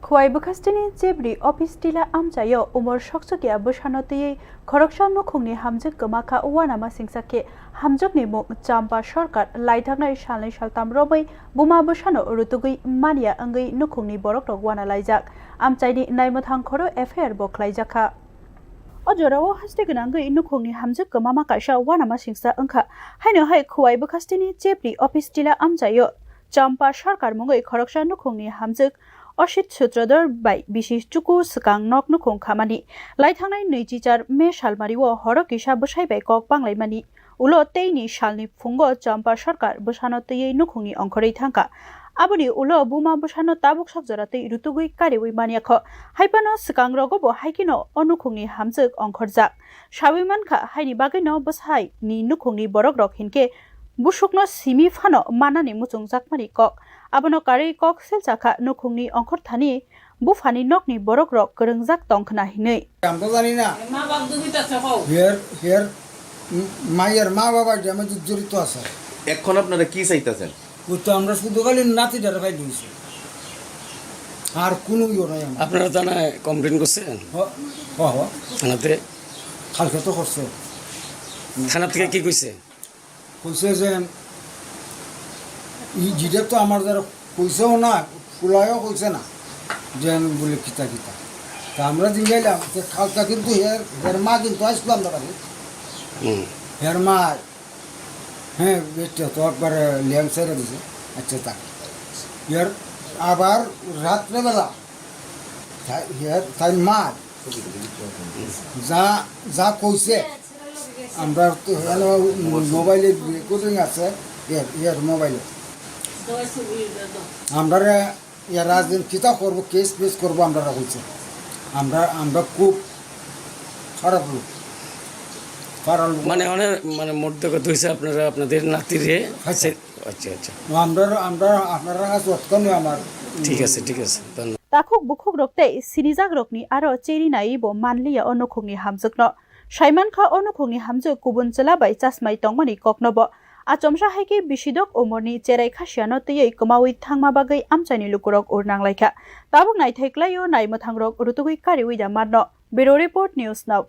Khwai Bukastini Jebri Office Tila Amjayo Umor Shoksukia Bushanoti Koroksan Nukuni Hamjuk Gamaka Uwanama Singsake Hamjuk Nimo Champa Shortcut Laitana Shalin Shaltam Robai Buma Bushano Urutugui Mania Angi Nukuni Borok Wana Laijak Amchaini Naimotang Koro FR Boklaijaka Ojorawo Hasteganangi Nukuni Hamjuk Gamama Kasha Wanama Singsa Unka Haino Hai Khwai Bukastini Jebri Office Tila Amjayo Champa Shortcut Mungoi Koroksan Nukuni Hamjuk Oshit Sutrador by Bishi Chuku Skang Nok Nukong Kamani, Lightanai Nijijar Me Shalmariwo Horokisha Bushai by Kok Banglay Mani, Ulo Taini Shalni Fungo Champa Shorkar Bushano Te Nukungi Onkore Tanka, Abuni Ulo Buma Bushano Tabuk Shakzorate Rutugui Kariwi Maniako, Hypano Skang Rogobo Haikino Onukungi Hamzuk Onkorzak, Shawimanka Haini Bagino Bushai Ni Nukungi Borogrok Hinke, Bushukno Simi Fano Manani Mutung Zakmari Kok. Abono kari kok selchaka nukungni ongkor thani bufani nokni borok rok kerengjak tongkhna hinei amto jani na ma bab duita thakau here মায়ের মা বাবা যেমন জড়িত আছে এখন আপনারা কি চাইতাছেন তো আমরা শুধু খালি নাতিটার ভাই দিয়েছি আর কোনো ইয়ে নাই আপনারা থানায় কমপ্লেইন করছেন থানাতে কালকে তো করছে থানা থেকে কি কইছে কইছে যে জিডে তো আমার যারা কইছেও না ফুলায়ও কইছে না যে আমি বলে কিতা কিতা তা আমরা দিন গেলাম কালকা কিন্তু এর মা কিন্তু আসলো আমরা কাছে এর মা হ্যাঁ বেটা তো একবারে ল্যাং সেরে দিছে আচ্ছা তা এর আবার রাত্রেবেলা তাই মা যা যা কইছে আমরা তো মোবাইলে রেকর্ডিং আছে এর মোবাইলে আমরা রাজদিন কিতা করবো কেস পেস করবো আমরা বলছি আমরা খুব খারাপ লোক মানে অনেক মানে মধ্যে কথা হয়েছে আপনারা আপনাদের নাতিরে আচ্ছা আচ্ছা আপনারা কাছে অতকানো আমার ঠিক আছে ধন্যবাদ Takuk bukuk rokte sinijak rokni aro cheri nai bo manliya onukungni hamjukno Shaiman kha onukungni hamjuk kubun chela bai chasmai tongmani koknobo Achomsha haike bisidok umorni cherai khasiano tei kamawi thangma bagai amchaini lukurok urnang laika tabuk nai thaiklayo nai mothangrok urutugui kariwi da marno Bureau Report News Now